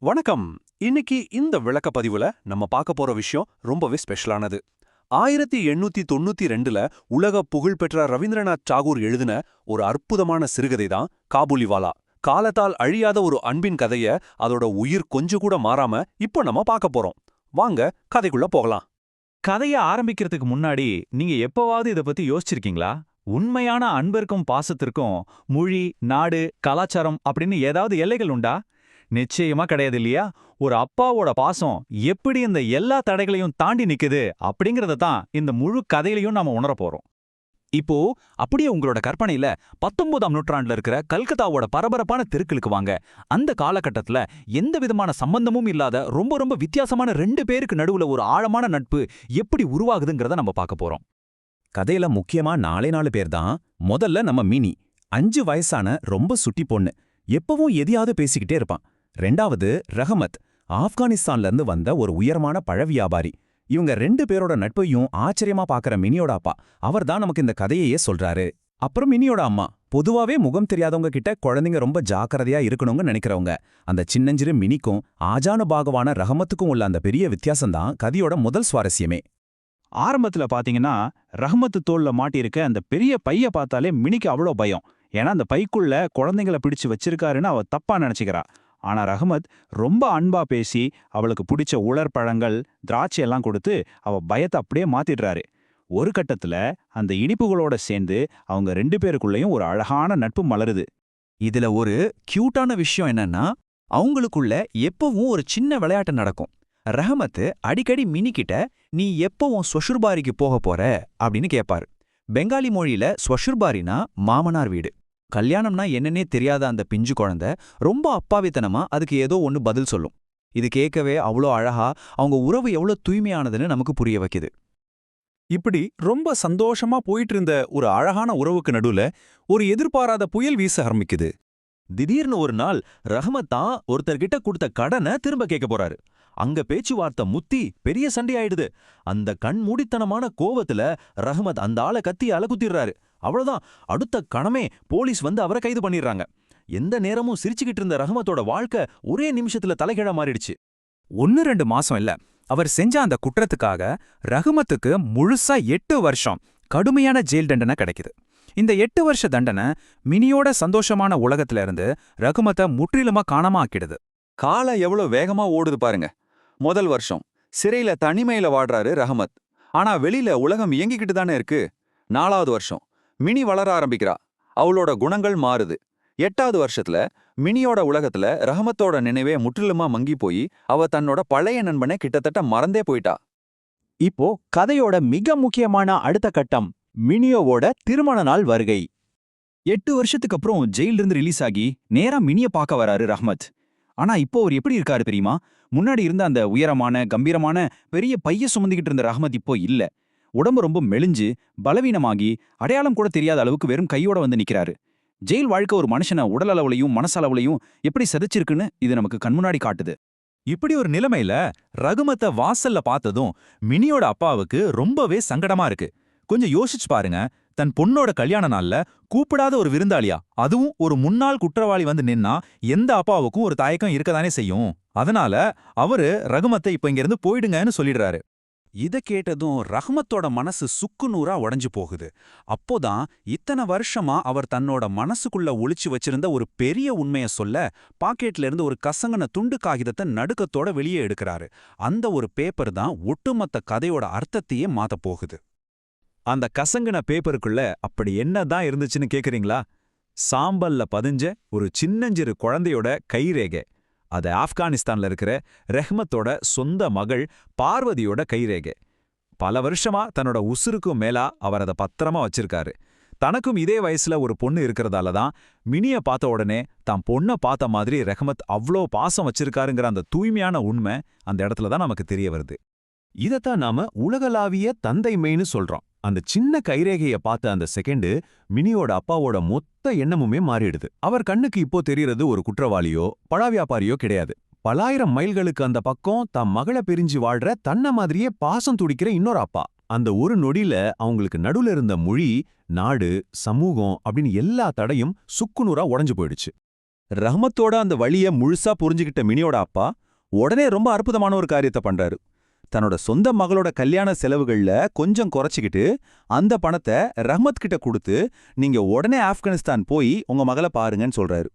வணக்கம். இன்னைக்கு இந்த விளக்கப்பதிவுல நம்ம பார்க்க போற விஷயம் ரொம்பவே ஸ்பெஷலானது. 1892ல உலக புகழ்பெற்ற ரவீந்திரநாத் டாகூர் எழுதின ஒரு அற்புதமான சிறுகதை தான் காபூலிவாலா. காலத்தால் அழியாத ஒரு அன்பின் கதைய அதோட உயிர் கொஞ்சம் கூட மாறாம இப்போ நம்ம பார்க்க போறோம். வாங்க கதைக்குள்ள போகலாம். கதைய ஆரம்பிக்கிறதுக்கு முன்னாடி நீங்க எப்பவாவது இத பத்தி யோசிச்சிருக்கீங்களா? உண்மையான அன்பிற்கும் பாசத்திற்கும் மொழி, நாடு, கலாச்சாரம் அப்படின்னு ஏதாவது எல்லைகள் உண்டா? நிச்சயமா கிடையாது இல்லையா? ஒரு அப்பாவோட பாசம் எப்படி இந்த எல்லா தடைகளையும் தாண்டி நிக்குது அப்படிங்கறத தான் இந்த முழு கதையிலையும் நாம உணரப் போறோம். இப்போ அப்படியே உங்களோட கற்பனையில 19ஆம் நூற்றாண்டுல இருக்கிற கல்கத்தாவோட பரபரப்பான தெருக்களுக்கு வாங்க. அந்த காலகட்டத்துல எந்த விதமான சம்பந்தமும் இல்லாத ரொம்ப வித்தியாசமான ரெண்டு பேருக்கு நடுவுல ஒரு ஆழமான நட்பு எப்படி உருவாகுதுங்கிறத நம்ம பார்க்க போறோம். கதையில முக்கியமா 4 பேர் தான். முதல்ல நம்ம மினி, 5 வயசான ரொம்ப சுட்டி பொண்ணு, எப்பவும் எதையாவது பேசிக்கிட்டே இருப்பான். ரெண்டாவது ரஹமத், ஆப்கானிஸ்தான்ல இருந்து வந்த ஒரு உயரமான பழ வியாபாரி. இவங்க 2 பேரோட நட்பையும் ஆச்சரியமா பாக்குற மினியோட அப்பா, அவர் தான் நமக்கு இந்த கதையையே சொல்றாரு. அப்புறம் மினியோட அம்மா, பொதுவாவே முகம் தெரியாதவங்க கிட்ட குழந்தைங்க ரொம்ப ஜாக்கிரதையா இருக்கணும்னு நினைக்கிறவங்க. அந்த சின்னஞ்சிறு மினிக்கும் ஆஜானுபாகவான ரஹமத்துக்கும் உள்ள அந்த பெரிய வித்தியாசம்தான் கதையோட முதல் சுவாரஸ்யமே. ஆரம்பத்துல பாத்தீங்கன்னா, ரஹ்மத்து தோல்ல மாட்டியிருக்க அந்த பெரிய பைய பார்த்தாலே மினிக்கு அவ்வளோ பயம். ஏன்னா அந்த பைக்குள்ள குழந்தைங்கள பிடிச்சு வச்சிருக்காருன்னு அவ தப்பா நினைச்சுக்கிறா. ஆனா ரஹமத் ரொம்ப அன்பா பேசி அவளுக்கு பிடிச்ச உலர் பழங்கள், திராட்சை எல்லாம் கொடுத்து அவ பயத்தை அப்படியே மாத்திடுறாரு. ஒரு கட்டத்துல அந்த இனிப்புகளோட சேர்ந்து அவங்க 2 பேருக்குள்ளேயும் ஒரு அழகான நட்பு மலருது. இதுல ஒரு கியூட்டான விஷயம் என்னன்னா, அவங்களுக்குள்ள எப்பவும் ஒரு சின்ன விளையாட்டு நடக்கும். ரஹமத் அடிக்கடி மினிக்கிட்ட, நீ எப்பவும் ஸ்வஷுர்பாரிக்கு போக போற அப்படின்னு கேட்பாரு. பெங்காலி மொழியில ஸ்வஷுர்பாரினா மாமனார் வீடு. கல்யாணம்னா என்னன்னே தெரியாத அந்த பிஞ்சு குழந்தை ரொம்ப அப்பாவித்தனமா அதுக்கு ஏதோ ஒன்னு பதில் சொல்லும். இது கேட்கவே அவ்வளோ அழகா, அவங்க உறவு எவ்வளோ தூய்மையானதுன்னு நமக்கு புரிய வைக்குது. இப்படி ரொம்ப சந்தோஷமா போயிட்டு இருந்த ஒரு அழகான உறவுக்கு நடுவுல ஒரு எதிர்பாராத புயல் வீச ஆரம்பிக்குது. திடீர்னு ஒரு நாள் ரஹமத் தான் ஒருத்தர்கிட்ட கொடுத்த கடனை திரும்ப கேட்க போறாரு. அங்க பேச்சுவார்த்தை முத்தி பெரிய சண்டை ஆயிடுது. அந்த கண்மூடித்தனமான கோவத்துல ரஹமத் அந்த ஆளை கத்தியால குத்திடுறாரு. அவ்வளவுதான், அடுத்த கணமே போலீஸ் வந்து அவரை கைது பண்ணிடுறாங்க. எந்த நேரமும் சிரிச்சுக்கிட்டு இருந்த ரஹமத்தோட வாழ்க்கை ஒரே நிமிஷத்துல தலைகீழா மாறிடுச்சு. 1-2 மாசம் இல்ல, அவர் செஞ்ச அந்த குற்றத்துக்காக ரஹமத்துக்கு முழுசா 8 வருஷம் கடுமையான ஜெயில் தண்டனை கிடைக்குது. இந்த 8 வருஷ தண்டனை மினியோட சந்தோஷமான உலகத்துல இருந்து ரஹமத்தை முற்றிலுமா காணாம ஆக்கிடுது. காலம் எவ்வளவு வேகமா ஓடுது பாருங்க. முதல் வருஷம் சிறையில தனிமையில வாடுறாரு ரஹமத். ஆனா வெளியில உலகம் இயங்கிக்கிட்டு தானே இருக்கு. 4வது வருஷம் மினி வளர ஆரம்பிக்கிறா. அவளோட குணங்கள் மாறுது. 8வது வருஷத்துல மினியோட உலகத்துல ரஹமத்தோட நினைவே முற்றிலுமா மங்கி போய் அவ தன்னோட பழைய நண்பனை கிட்டத்தட்ட மறந்தே போயிட்டா. இப்போ கதையோட மிக முக்கியமான அடுத்த கட்டம், மினியோவோட திருமண நாள் வருகை. 8 வருஷத்துக்கு அப்புறம் ஜெயிலிருந்து ரிலீஸ் ஆகி நேரா மினிய பார்க்க வராரு ரஹ்மத். ஆனா இப்போ அவர் எப்படி இருக்காரு தெரியுமா? முன்னாடி இருந்த அந்த உயரமான கம்பீரமான பெரிய பைய சுமந்துகிட்டு இருந்த ரஹ்மத் இப்போ இல்ல. உடம்பு ரொம்ப மெலிஞ்சு பலவீனமாகி அடையாளம் கூட தெரியாத அளவுக்கு வெறும் கையோட வந்து நிக்கிறாரு. ஜெயில் வாழ்க்கை ஒரு மனுஷனை உடல் அளவுலையும் மனசளவுலையும் எப்படி சிதைச்சிருக்குன்னு இது நமக்கு கண்முன்னாடி காட்டுது. இப்படி ஒரு நிலைமையில ரகுமத்தை வாசல்ல பார்த்ததும் மினியோட அப்பாவுக்கு ரொம்பவே சங்கடமா இருக்கு. கொஞ்சம் யோசிச்சு பாருங்க, தன் பொண்ணோட கல்யாண நாள்ல கூப்பிடாத ஒரு விருந்தாளியா, அதுவும் ஒரு முன்னாள் குற்றவாளி வந்து நின்னா எந்த அப்பாவுக்கும் ஒரு தயக்கம் இருக்கதானே செய்யும். அதனால அவரு ரகுமத்தை இப்ப இங்கிருந்து போயிடுங்கன்னு சொல்லிடுறாரு. இத கேட்டதும் ரஹ்மத்தோட மனசு சுக்குநூறா உடைஞ்சு போகுது. அப்போதான் இத்தனை வருஷமா அவர் தன்னோட மனசுக்குள்ள ஒளிச்சு வச்சிருந்த ஒரு பெரிய உண்மைய சொல்ல பாக்கெட்ல இருந்து ஒரு கசங்கன துண்டு காகிதத்தை நடுக்கத்தோட வெளியே எடுக்கிறாரு. அந்த ஒரு பேப்பர் தான் ஒட்டுமொத்த கதையோட அர்த்தத்தையே மாத்தப் போகுது. அந்த கசங்கின பேப்பருக்குள்ள அப்படி என்னதான் இருந்துச்சுன்னு கேக்குறீங்களா? சாம்பல்ல பதிஞ்ச ஒரு சின்னஞ்சிறு குழந்தையோட கைரேகை. அது ஆப்கானிஸ்தான்ல இருக்கிற ரஹ்மத்தோட சொந்த மகள் பார்வதியோட கைரேகை. பல வருஷமா தன்னோட உசுருக்கும் மேலா அவர் அதை பத்திரமா வச்சிருக்காரு. தனக்கும் இதே வயசுல ஒரு பொண்ணு இருக்கிறதால தான் மினிய பார்த்த உடனே தான் பொண்ணை பார்த்த மாதிரி ரஹ்மத் அவ்வளோ பாசம் வச்சிருக்காருங்கிற அந்த தூய்மையான உண்மை அந்த இடத்துல தான் நமக்கு தெரிய வருது. இதத்தான் நாம உலகளாவிய தந்தைமைன்னு சொல்றோம். அந்த சின்ன கைரேகைய பார்த்த அந்த செகண்டு மினியோட அப்பாவோட மொத்த எண்ணமுமே மாறிடுது. அவர் கண்ணுக்கு இப்போ தெரியறது ஒரு குற்றவாளியோ பழ வியாபாரியோ கிடையாது. பலாயிரம் மைல்களுக்கு அந்த பக்கம் தம் மகளை பிரிஞ்சு வாழ்ற தன்ன மாதிரியே பாசம் துடிக்கிற இன்னொரு அப்பா. அந்த ஒரு நொடியில அவங்களுக்கு நடுவுல இருந்த மொழி, நாடு, சமூகம் அப்படின்னு எல்லா தடையும் சுக்குநூறா உடைஞ்சு போயிடுச்சு. ரஹ்மத்தோட அந்த வழிய முழுசா புரிஞ்சுகிட்ட மினியோட அப்பா உடனே ரொம்ப அற்புதமான ஒரு காரியத்தை பண்றாரு. தன்னோட சொந்த மகளோட கல்யாண செலவுகள்ல கொஞ்சம் குறைச்சிக்கிட்டு அந்த பணத்தை ரஹ்மத் கிட்ட கொடுத்து, நீங்க உடனே ஆப்கானிஸ்தான் போய் உங்க மகளை பாருங்கன்னு சொல்றாரு.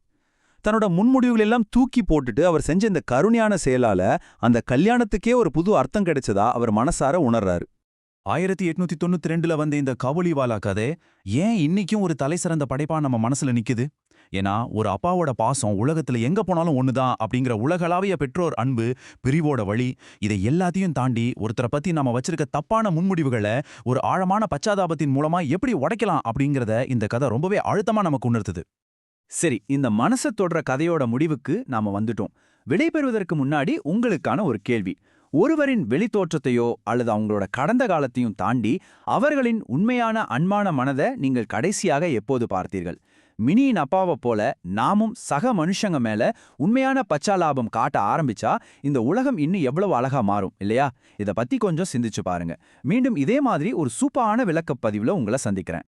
தன்னோட முன்முடிவுகள் எல்லாம் தூக்கி போட்டுட்டு அவர் செஞ்ச இந்த கருணையான செயலால அந்த கல்யாணத்துக்கே ஒரு புது அர்த்தம் கிடைச்சதா அவர் மனசார உணர்றாரு. 1892ல வந்த இந்த காபூலிவாலா கதை ஏன் இன்னைக்கும் ஒரு தலைசிறந்த படைப்பா நம்ம மனசுல நிக்குது? ஏன்னா ஒரு அப்பாவோட பாசம் உலகத்துல எங்க போனாலும் ஒண்ணுதான் அப்படிங்கிற உலகளாவிய பெற்றோர் அன்பு, பிரிவோட வழி, இதை எல்லாத்தையும் தாண்டி ஒருத்தரை பத்தி நாம வச்சிருக்க தப்பான முன்முடிவுகளை ஒரு ஆழமான பச்சாதாபத்தின் மூலமா எப்படி உடைக்கலாம் அப்படிங்கறத இந்த கதை ரொம்பவே அழுத்தமா நமக்கு உணர்த்துது. சரி, இந்த மனசை தொடுற கதையோட முடிவுக்கு நாம வந்துட்டோம். விடைபெறுவதற்கு முன்னாடி உங்களுக்கான ஒரு கேள்வி. ஒருவரின் வெளித்தோற்றத்தையோ அல்லது அவங்களோட கடந்த காலத்தையும் தாண்டி அவர்களின் உண்மையான அன்பான மனதை நீங்கள் கடைசியாக எப்போது பார்த்தீர்கள்? மினியின் அப்பாவை போல நாமும் சக மனுஷங்க மேல உண்மையான பச்சாலாபம் காட்ட ஆரம்பிச்சா இந்த உலகம் இன்னும் எவ்வளவு அழகா மாறும் இல்லையா? இத பத்தி கொஞ்சம் சிந்திச்சு பாருங்க. மீண்டும் இதே மாதிரி ஒரு சூப்பரான விளக்கப்பதிவுல உங்களை சந்திக்கிறேன்.